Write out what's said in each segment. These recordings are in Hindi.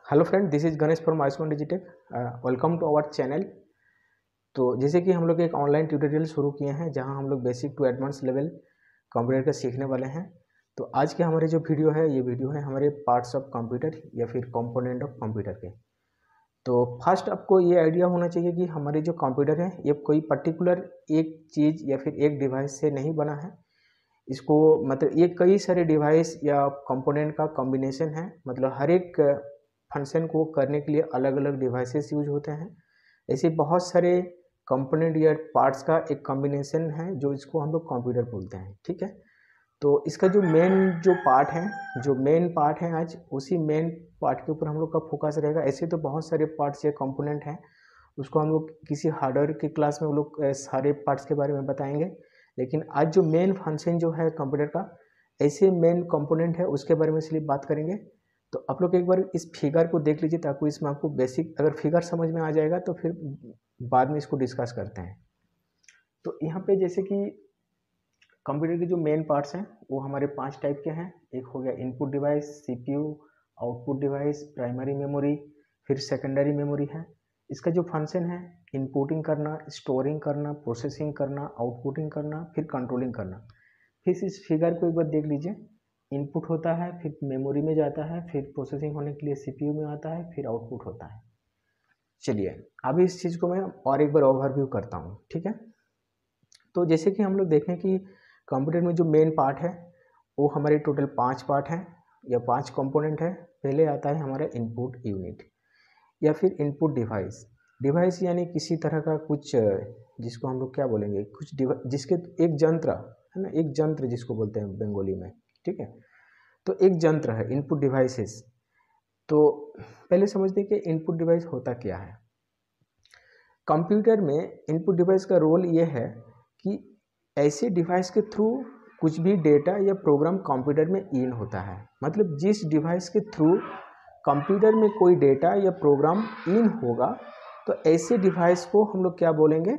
Hello friend, this is Ganesh from Ayushman Digitech. Welcome to our channel. तो जैसे कि हम लोग एक ऑनलाइन ट्यूटोरियल शुरू किए हैं जहां हम लोग basic to advance level computer का सीखने वाले हैं। तो आज के हमारे जो वीडियो है ये वीडियो है हमारे पार्ट्स ऑफ कंप्यूटर या फिर कंपोनेंट ऑफ कंप्यूटर के। तो फर्स्ट आपको ये आइडिया होना चाहिए कि हमारे जो कंप्यूटर है ये कोई पर्टिकुलर एक चीज़ या फिर एक डिवाइस से नहीं बना है। इसको मतलब ये कई सारे डिवाइस या कंपोनेंट का कॉम्बिनेशन है। मतलब हर एक फंक्शन को करने के लिए अलग अलग डिवाइसेस यूज होते हैं। ऐसे बहुत सारे कंपोनेंट या पार्ट्स का एक कॉम्बिनेशन है जो इसको हम लोग कंप्यूटर बोलते हैं। ठीक है, तो इसका जो मेन पार्ट है आज उसी मेन पार्ट के ऊपर हम लोग का फोकस रहेगा। ऐसे तो बहुत सारे पार्ट्स या कंपोनेंट हैं, उसको हम लोग किसी हार्डवेयर की क्लास में वो लोग सारे पार्ट्स के बारे में बताएंगे। लेकिन आज जो मेन फंक्शन जो है कंप्यूटर का, ऐसे मेन कंपोनेंट है उसके बारे में सिर्फ बात करेंगे। तो आप लोग एक बार इस फिगर को देख लीजिए ताकि इसमें आपको बेसिक अगर फिगर समझ में आ जाएगा तो फिर बाद में इसको डिस्कस करते हैं। तो यहाँ पे जैसे कि कंप्यूटर के जो मेन पार्ट्स हैं वो हमारे 5 टाइप के हैं। एक हो गया input device, CPU, output device, primary memory, फिर सेकेंडरी मेमोरी है। इसका जो फंक्शन है इनपुटिंग करना, स्टोरिंग करना, प्रोसेसिंग करना, आउटपुटिंग करना, फिर कंट्रोलिंग करना। फिर इस फिगर को एक बार देख लीजिए। इनपुट होता है, फिर मेमोरी में जाता है, फिर प्रोसेसिंग होने के लिए सीपीयू में आता है, फिर आउटपुट होता है। चलिए अभी इस चीज़ को मैं और एक बार ओवरव्यू करता हूँ। ठीक है, तो जैसे कि हम लोग देखें कि कंप्यूटर में जो मेन पार्ट है वो हमारे टोटल 5 पार्ट हैं या 5 कंपोनेंट है। पहले आता है हमारा इनपुट यूनिट या फिर इनपुट डिवाइस। डिवाइस यानी किसी तरह का कुछ जिसको हम लोग क्या बोलेंगे, कुछ जिसके एक यंत्र है ना, एक यंत्र जिसको बोलते हैं बंगाली में। ठीक है, तो एक यंत्र है इनपुट डिवाइसेस। तो पहले समझते हैं कि इनपुट डिवाइस होता क्या है। कंप्यूटर में इनपुट डिवाइस का रोल ये है कि ऐसे डिवाइस के थ्रू कुछ भी डेटा या प्रोग्राम कंप्यूटर में इन होता है। मतलब जिस डिवाइस के थ्रू कंप्यूटर में कोई डेटा या प्रोग्राम इन होगा तो ऐसे डिवाइस को हम लोग क्या बोलेंगे,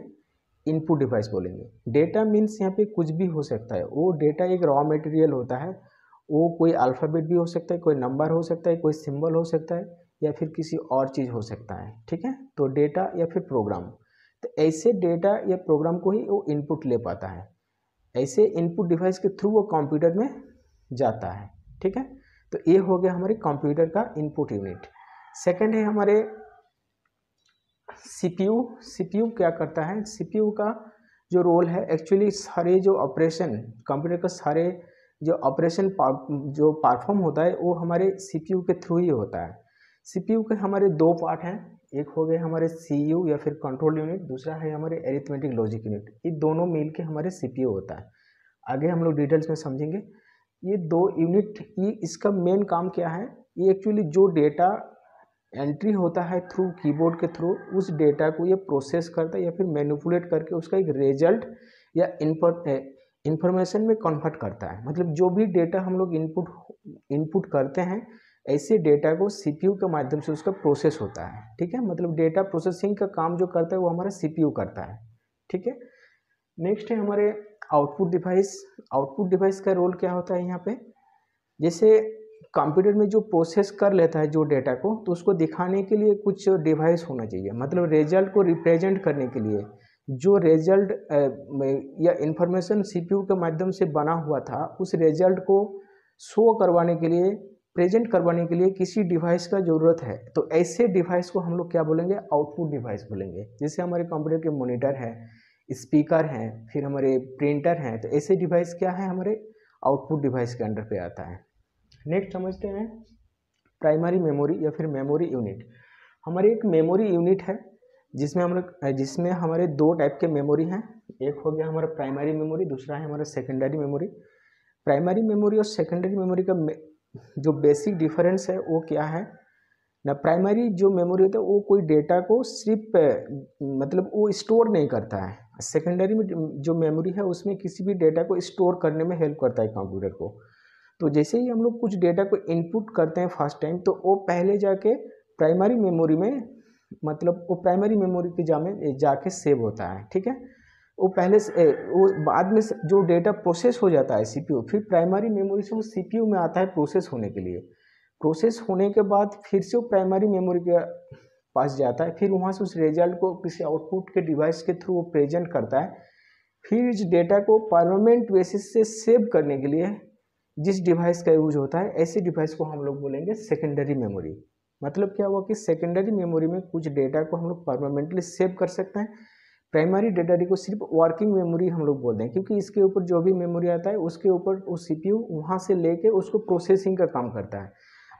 इनपुट डिवाइस बोलेंगे। डेटा मीन्स यहाँ पे कुछ भी हो सकता है। वो डेटा एक रॉ मटेरियल होता है, वो कोई अल्फ़ाबेट भी हो सकता है, कोई नंबर हो सकता है, कोई सिंबल हो सकता है या फिर किसी और चीज़ हो सकता है। ठीक है, तो डेटा या फिर प्रोग्राम, तो ऐसे डेटा या प्रोग्राम को ही वो इनपुट ले पाता है। ऐसे इनपुट डिवाइस के थ्रू वो कंप्यूटर में जाता है। ठीक है, तो ये हो गया हमारे कंप्यूटर का इनपुट यूनिट। सेकंड है हमारे सीपीयू। सीपीयू क्या करता है, सीपीयू का जो रोल है एक्चुअली सारे जो ऑपरेशन कंप्यूटर का सारे जो ऑपरेशन जो परफॉर्म होता है वो हमारे सीपीयू के थ्रू ही होता है। सीपीयू के हमारे 2 पार्ट हैं। एक हो गए हमारे सीयू या फिर कंट्रोल यूनिट, दूसरा है हमारे एरिथमेटिक लॉजिक यूनिट। ये दोनों मिल के हमारे सीपीयू होता है। आगे हम लोग डिटेल्स में समझेंगे। ये 2 यूनिट, ये इसका मेन काम क्या है, ये एक्चुअली जो डेटा एंट्री होता है थ्रू कीबोर्ड के थ्रू, उस डेटा को ये प्रोसेस करता है या फिर मैनिपुलेट करके उसका एक रिजल्ट या इंफॉर्मेशन में कन्वर्ट करता है। मतलब जो भी डेटा हम लोग इनपुट करते हैं ऐसे डेटा को सीपीयू के माध्यम से उसका प्रोसेस होता है। ठीक है, मतलब डेटा प्रोसेसिंग का काम जो करता है वो हमारा सीपीयू करता है। ठीक है, नेक्स्ट है हमारे आउटपुट डिवाइस। आउटपुट डिवाइस का रोल क्या होता है यहाँ पे, जैसे कंप्यूटर में जो प्रोसेस कर लेता है जो डेटा को, तो उसको दिखाने के लिए कुछ डिवाइस होना चाहिए। मतलब रिजल्ट को रिप्रेजेंट करने के लिए जो रिजल्ट या इंफॉर्मेशन सीपीयू के माध्यम से बना हुआ था, उस रिजल्ट को शो करवाने के लिए, प्रेजेंट करवाने के लिए किसी डिवाइस का ज़रूरत है। तो ऐसे डिवाइस को हम लोग क्या बोलेंगे, आउटपुट डिवाइस बोलेंगे। जैसे हमारे कंप्यूटर के मॉनिटर है, स्पीकर हैं, फिर हमारे प्रिंटर हैं, तो ऐसे डिवाइस क्या है हमारे आउटपुट डिवाइस के अंडर पे आता है। नेक्स्ट समझते हैं प्राइमरी मेमोरी या फिर मेमोरी यूनिट। हमारी एक मेमोरी यूनिट है जिसमें हमारे 2 टाइप के मेमोरी हैं। एक हो गया हमारा प्राइमरी मेमोरी, दूसरा है हमारा सेकेंडरी मेमोरी। प्राइमरी मेमोरी और सेकेंडरी मेमोरी का जो बेसिक डिफरेंस है वो क्या है ना, प्राइमरी जो मेमोरी होता है वो कोई डेटा को सिर्फ मतलब वो स्टोर नहीं करता है। सेकेंडरी में जो मेमोरी है उसमें किसी भी डेटा को स्टोर करने में हेल्प करता है कंप्यूटर को। तो जैसे ही हम लोग कुछ डेटा को इनपुट करते हैं फर्स्ट टाइम, तो वो पहले जाके प्राइमरी मेमोरी में, मतलब वो प्राइमरी मेमोरी के जाके सेव होता है। ठीक है, वो पहले से वो बाद में जो डेटा प्रोसेस हो जाता है सीपीयू, फिर प्राइमरी मेमोरी से वो सीपीयू में आता है प्रोसेस होने के लिए। प्रोसेस होने के बाद फिर से वो प्राइमरी मेमोरी के पास जाता है, फिर वहाँ से उस रिजल्ट को किसी आउटपुट के डिवाइस के थ्रू वो प्रेजेंट करता है। फिर इस डेटा को परमानेंट बेसिस से सेव करने के लिए जिस डिवाइस का यूज होता है, ऐसे डिवाइस को हम लोग बोलेंगे सेकेंडरी मेमोरी। मतलब क्या हुआ कि सेकेंडरी मेमोरी में कुछ डेटा को हम लोग परमानेंटली सेव कर सकते हैं। प्राइमरी डेटा को सिर्फ वर्किंग मेमोरी हम लोग बोलते हैं, क्योंकि इसके ऊपर जो भी मेमोरी आता है उसके ऊपर वो सीपीयू वहाँ से लेके उसको प्रोसेसिंग का काम करता है।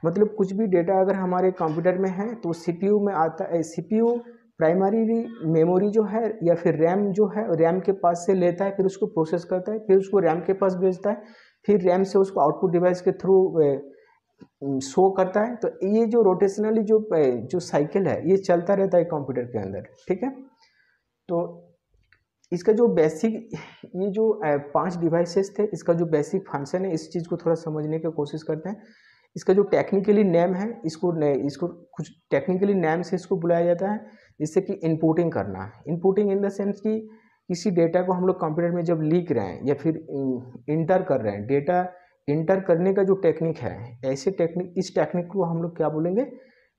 मतलब कुछ भी डेटा अगर हमारे कंप्यूटर में है तो सीपीयू में आता है, सीपीयू प्राइमरी मेमोरी जो है या फिर रैम जो है रैम के पास से लेता है, फिर उसको प्रोसेस करता है, फिर उसको रैम के पास भेजता है, फिर रैम से उसको आउटपुट डिवाइस के थ्रू शो करता है। तो ये जो रोटेशनली जो साइकिल है ये चलता रहता है कंप्यूटर के अंदर, ठीक है। तो इसका जो बेसिक ये जो 5 डिवाइसेस थे, इसका जो बेसिक फंक्शन है, इस चीज़ को थोड़ा समझने की कोशिश करते हैं। इसका जो टेक्निकली नेम है, इसको कुछ टेक्निकली नेम से इसको बुलाया जाता है, जिससे कि इनपुटिंग करना। इनपुटिंग इन द सेंस कि किसी डेटा को हम लोग कंप्यूटर में जब लिख रहे हैं या फिर इंटर कर रहे हैं, डेटा इंटर करने का जो टेक्निक है, ऐसे टेक्निक, इस टेक्निक को हम लोग क्या बोलेंगे,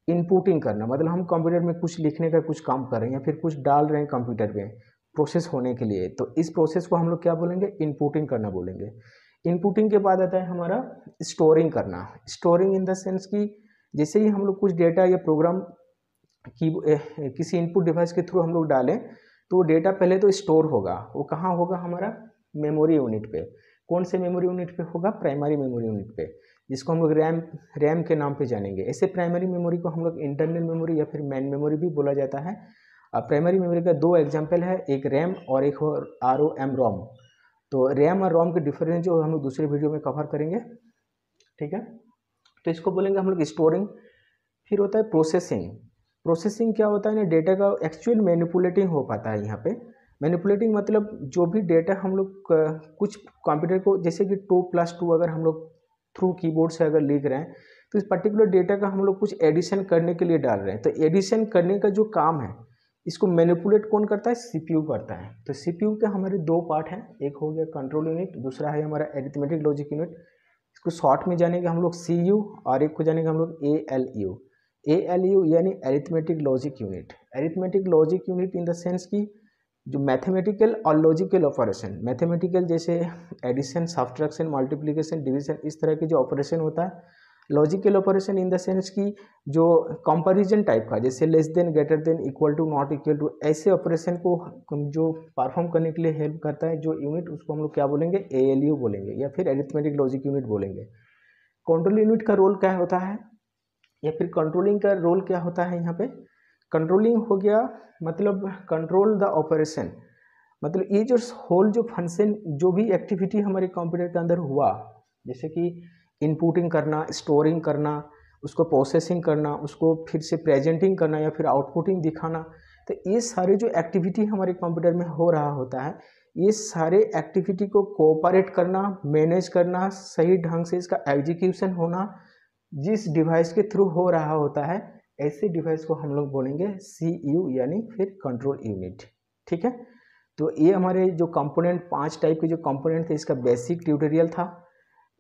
इनपुटिंग करना। मतलब हम कंप्यूटर में कुछ लिखने का कुछ काम कर रहे हैं या फिर कुछ डाल रहे हैं कंप्यूटर में प्रोसेस होने के लिए, तो इस प्रोसेस को हम लोग क्या बोलेंगे, इनपुटिंग करना बोलेंगे। इनपुटिंग के बाद आता है हमारा स्टोरिंग करना। स्टोरिंग इन द सेंस कि जैसे ही हम लोग कुछ डेटा या प्रोग्राम की किसी इनपुट डिवाइस के थ्रू हम लोग डालें, तो वो डेटा पहले तो स्टोर होगा। वो कहाँ होगा, हमारा मेमोरी यूनिट पे। कौन से मेमोरी यूनिट पे होगा, प्राइमरी मेमोरी यूनिट पे, जिसको हम लोग रैम के नाम पे जानेंगे। ऐसे प्राइमरी मेमोरी को हम लोग इंटरनल मेमोरी या फिर मेन मेमोरी भी बोला जाता है। अब प्राइमरी मेमोरी का 2 एग्जाम्पल है, एक रैम और एक ROM रोम। तो रैम और रोम के डिफरेंस जो हम लोग दूसरे वीडियो में कवर करेंगे, ठीक है। तो इसको बोलेंगे हम लोग स्टोरिंग। फिर होता है प्रोसेसिंग। प्रोसेसिंग क्या होता है ना, डेटा का एक्चुअल मैनिपुलेटिंग हो पाता है यहाँ पे। मैनिपुलेटिंग मतलब जो भी डेटा हम लोग कुछ कंप्यूटर को, जैसे कि 2+2 अगर हम लोग थ्रू कीबोर्ड से अगर लिख रहे हैं, तो इस पर्टिकुलर डेटा का हम लोग कुछ एडिशन करने के लिए डाल रहे हैं। तो एडिशन करने का जो काम है, इसको मैनिपुलेट कौन करता है, सीपीयू करता है। तो सीपीयू के हमारे 2 पार्ट हैं, एक हो गया कंट्रोल यूनिट, दूसरा है हमारा अरिथमेटिक लॉजिक यूनिट। इसको शॉर्ट में जानेंगे हम लोग CU, और एक को जानेंगे हम लोग ALU। ALU यानी arithmetic logic unit. Arithmetic logic unit in the sense की जो मैथमेटिकल और लॉजिकल ऑपरेशन, मैथमेटिकल जैसे एडिशन, सब्ट्रैक्शन, मल्टीप्लिकेशन, डिवीजन, इस तरह के जो ऑपरेशन होता है। Logical operation in the sense की जो कंपैरिजन टाइप का, जैसे less than, greater than, equal to, not equal to, ऐसे ऑपरेशन को जो परफॉर्म करने के लिए हेल्प करता है जो यूनिट, उसको हम लोग क्या बोलेंगे, ALU बोलेंगे या फिर अरिथमेटिक लॉजिक यूनिट बोलेंगे। कंट्रोल यूनिट का रोल क्या होता है, या फिर कंट्रोलिंग का रोल क्या होता है यहाँ पे। कंट्रोलिंग हो गया मतलब कंट्रोल द ऑपरेशन, मतलब ये जो होल जो फंक्शन, जो भी एक्टिविटी हमारे कंप्यूटर के अंदर हुआ, जैसे कि इनपुटिंग करना, स्टोरिंग करना, उसको प्रोसेसिंग करना, उसको फिर से प्रेजेंटिंग करना या फिर आउटपुटिंग दिखाना, तो ये सारे जो एक्टिविटी हमारे कंप्यूटर में हो रहा होता है, ये सारे एक्टिविटी को कोऑपरेट करना, मैनेज करना, सही ढंग से इसका एग्जीक्यूशन होना जिस डिवाइस के थ्रू हो रहा होता है, ऐसे डिवाइस को हम लोग बोलेंगे CU यानी फिर कंट्रोल यूनिट, ठीक है। तो ये हमारे जो कंपोनेंट, 5 टाइप के जो कंपोनेंट थे, इसका बेसिक ट्यूटोरियल था।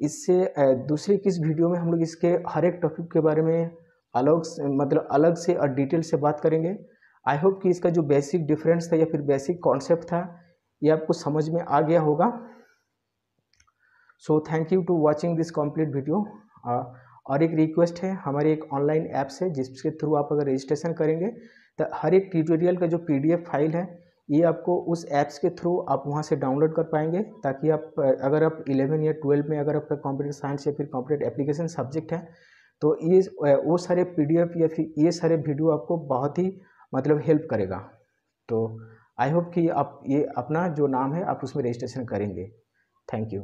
इससे दूसरे किस वीडियो में हम लोग इसके हर एक टॉपिक के बारे में अलग से और डिटेल से बात करेंगे। आई होप कि इसका जो बेसिक डिफरेंस था या फिर बेसिक कॉन्सेप्ट था, ये आपको समझ में आ गया होगा। So thank you to watching this complete video. और एक रिक्वेस्ट है, हमारी एक ऑनलाइन ऐप्स है जिसके थ्रू आप अगर रजिस्ट्रेशन करेंगे तो हर एक ट्यूटोरियल का जो PDF फाइल है, ये आपको उस ऐप्स के थ्रू आप वहाँ से डाउनलोड कर पाएंगे, ताकि आप अगर आप 11 या 12 में अगर आपका कंप्यूटर साइंस या फिर कंप्यूटर एप्लीकेशन सब्जेक्ट है, तो ये वो सारे PDF या फिर ये सारे वीडियो आपको बहुत ही मतलब हेल्प करेगा। तो आई होप कि आप ये अपना जो नाम है आप उसमें रजिस्ट्रेशन करेंगे। Thank you.